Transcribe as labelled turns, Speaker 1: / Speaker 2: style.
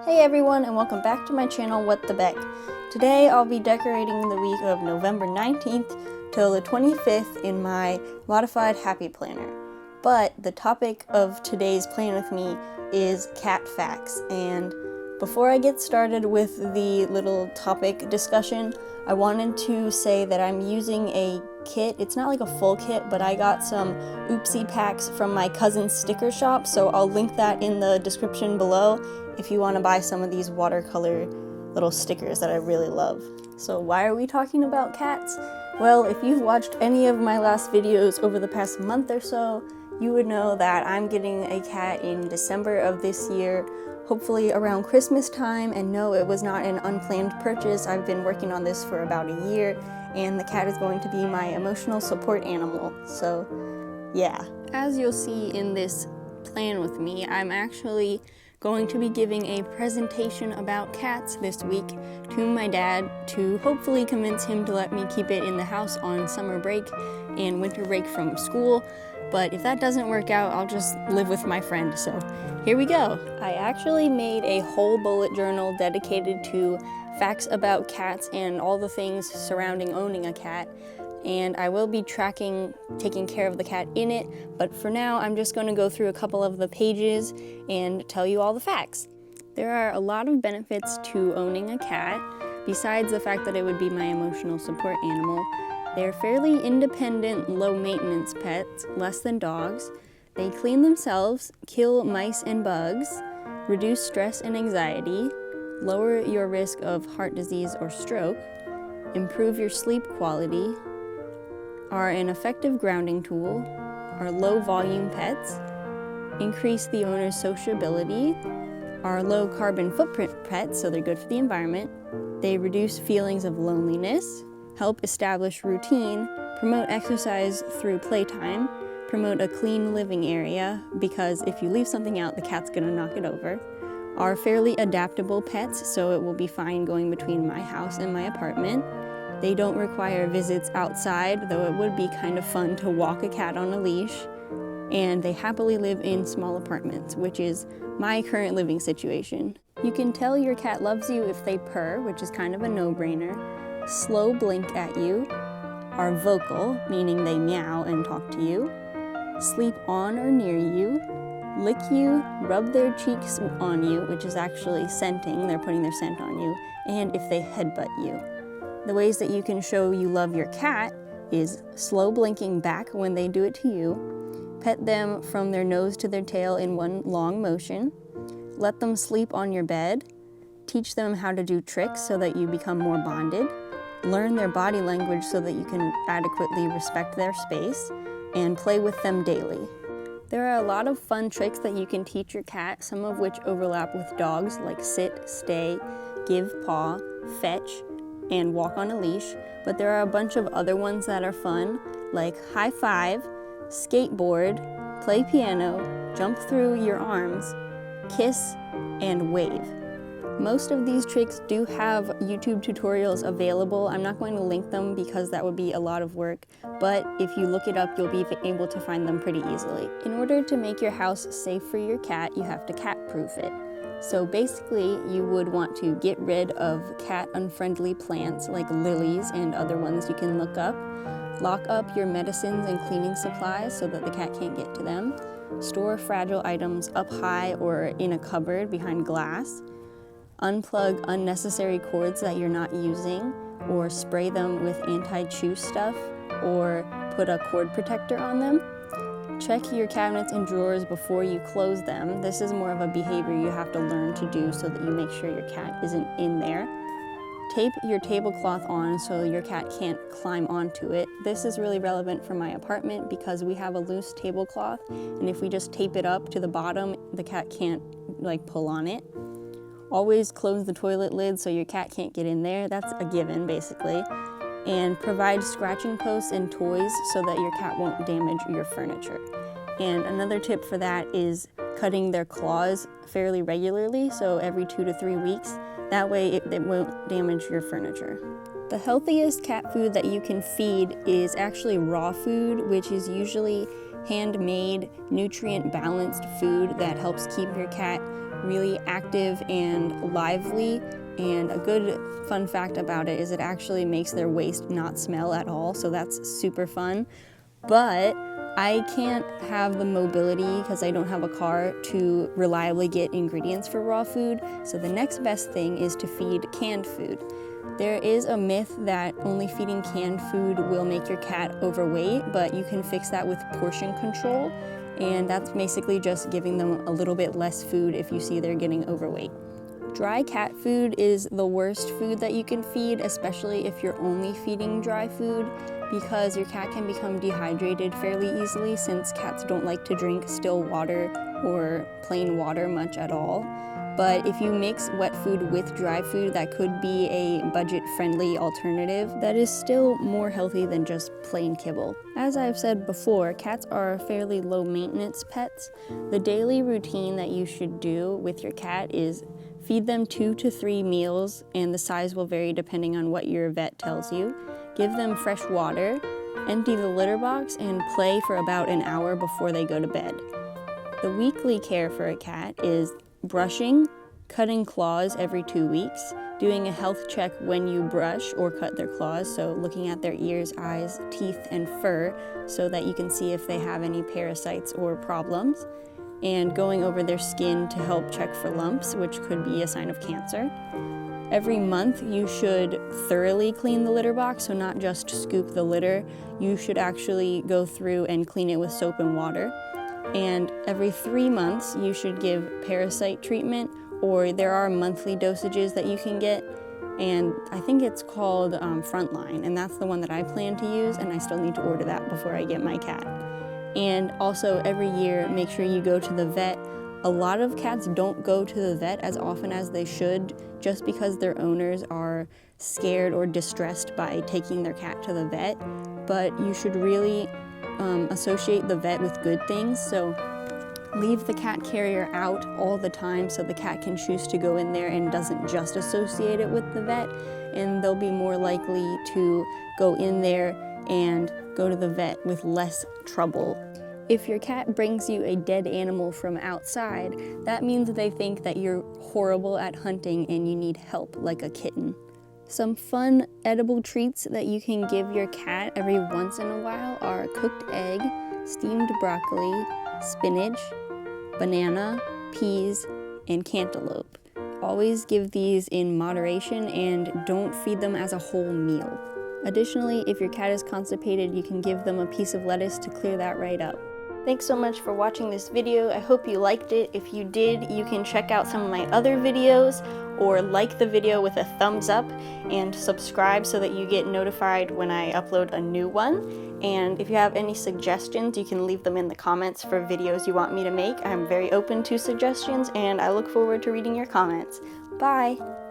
Speaker 1: Hey everyone, and welcome back to my channel, What the Beck. Today I'll be decorating the week of November 19th till the 25th in my modified happy planner. But the topic of today's plan with me is cat facts, and before I get started with the little topic discussion, I wanted to say that I'm using a kit. It's not like a full kit, but I got some oopsie packs from my cousin's sticker shop, so I'll link that in the description below if you want to buy some of these watercolor little stickers that I really love. So why are we talking about cats? Well, if you've watched any of my last videos over the past month or so, you would know that I'm getting a cat in December of this year, hopefully around Christmas time, and no, it was not an unplanned purchase. I've been working on this for about a year, and the cat is going to be my emotional support animal, so yeah. As you'll see in this plan with me, I'm actually going to be giving a presentation about cats this week to my dad to hopefully convince him to let me keep it in the house on summer break and winter break from school. But if that doesn't work out, I'll just live with my friend, so here we go. I actually made a whole bullet journal dedicated to facts about cats and all the things surrounding owning a cat, and I will be taking care of the cat in it, but for now I'm just going to go through a couple of the pages and tell you all the facts. There are a lot of benefits to owning a cat, besides the fact that it would be my emotional support animal. They're fairly independent, low-maintenance pets, less than dogs. They clean themselves, kill mice and bugs, reduce stress and anxiety, lower your risk of heart disease or stroke, improve your sleep quality, are an effective grounding tool, are low-volume pets, increase the owner's sociability, are low-carbon footprint pets, so they're good for the environment, they reduce feelings of loneliness, help establish routine, promote exercise through playtime, promote a clean living area, because if you leave something out, the cat's gonna knock it over, are fairly adaptable pets, so it will be fine going between my house and my apartment. They don't require visits outside, though it would be kind of fun to walk a cat on a leash, and they happily live in small apartments, which is my current living situation. You can tell your cat loves you if they purr, which is kind of a no-brainer, slow blink at you, are vocal, meaning they meow and talk to you, sleep on or near you, lick you, rub their cheeks on you, which is actually scenting, they're putting their scent on you, and if they headbutt you. The ways that you can show you love your cat is slow blinking back when they do it to you, pet them from their nose to their tail in one long motion, let them sleep on your bed, teach them how to do tricks so that you become more bonded, learn their body language so that you can adequately respect their space, and play with them daily. There are a lot of fun tricks that you can teach your cat, some of which overlap with dogs, like sit, stay, give paw, fetch, and walk on a leash, but there are a bunch of other ones that are fun, like high five, skateboard, play piano, jump through your arms, kiss, and wave. Most of these tricks do have YouTube tutorials available. I'm not going to link them because that would be a lot of work, but if you look it up, you'll be able to find them pretty easily. In order to make your house safe for your cat, you have to cat-proof it. So basically, you would want to get rid of cat-unfriendly plants like lilies and other ones you can look up, lock up your medicines and cleaning supplies so that the cat can't get to them, store fragile items up high or in a cupboard behind glass, unplug unnecessary cords that you're not using, or spray them with anti-chew stuff, or put a cord protector on them. Check your cabinets and drawers before you close them. This is more of a behavior you have to learn to do so that you make sure your cat isn't in there. Tape your tablecloth on so your cat can't climb onto it. This is really relevant for my apartment because we have a loose tablecloth, and if we just tape it up to the bottom, the cat can't pull on it. Always close the toilet lid so your cat can't get in there. That's a given, basically. And provide scratching posts and toys so that your cat won't damage your furniture. And another tip for that is cutting their claws fairly regularly, so every 2 to 3 weeks. That way it won't damage your furniture. The healthiest cat food that you can feed is actually raw food, which is usually handmade, nutrient-balanced food that helps keep your cat really active and lively. And a good fun fact about it is it actually makes their waste not smell at all, so that's super fun. But I can't have the mobility, because I don't have a car, to reliably get ingredients for raw food, so the next best thing is to feed canned food. There is a myth that only feeding canned food will make your cat overweight, but you can fix that with portion control, and that's basically just giving them a little bit less food if you see they're getting overweight. Dry cat food is the worst food that you can feed, especially if you're only feeding dry food, because your cat can become dehydrated fairly easily, since cats don't like to drink still water or plain water much at all. But if you mix wet food with dry food, that could be a budget-friendly alternative that is still more healthy than just plain kibble. As I've said before, cats are fairly low-maintenance pets. The daily routine that you should do with your cat is feed them 2 to 3 meals, and the size will vary depending on what your vet tells you. Give them fresh water, empty the litter box, and play for about an hour before they go to bed. The weekly care for a cat is brushing, cutting claws every 2 weeks, doing a health check when you brush or cut their claws, so looking at their ears, eyes, teeth, and fur so that you can see if they have any parasites or problems, and going over their skin to help check for lumps, which could be a sign of cancer. Every month you should thoroughly clean the litter box, so not just scoop the litter. You should actually go through and clean it with soap and water. And every 3 months you should give parasite treatment, or there are monthly dosages that you can get, and I think it's called Frontline, and that's the one that I plan to use, and I still need to order that before I get my cat. And also every year make sure you go to the vet. A lot of cats don't go to the vet as often as they should, just because their owners are scared or distressed by taking their cat to the vet, but you should really associate the vet with good things, so leave the cat carrier out all the time so the cat can choose to go in there and doesn't just associate it with the vet, and they'll be more likely to go in there and go to the vet with less trouble. If your cat brings you a dead animal from outside, that means they think that you're horrible at hunting and you need help, like a kitten. Some fun edible treats that you can give your cat every once in a while are cooked egg, steamed broccoli, spinach, banana, peas, and cantaloupe. Always give these in moderation and don't feed them as a whole meal. Additionally, if your cat is constipated, you can give them a piece of lettuce to clear that right up. Thanks so much for watching this video. I hope you liked it. If you did, you can check out some of my other videos, or like the video with a thumbs up, and subscribe so that you get notified when I upload a new one. And if you have any suggestions, you can leave them in the comments for videos you want me to make. I'm very open to suggestions, and I look forward to reading your comments. Bye!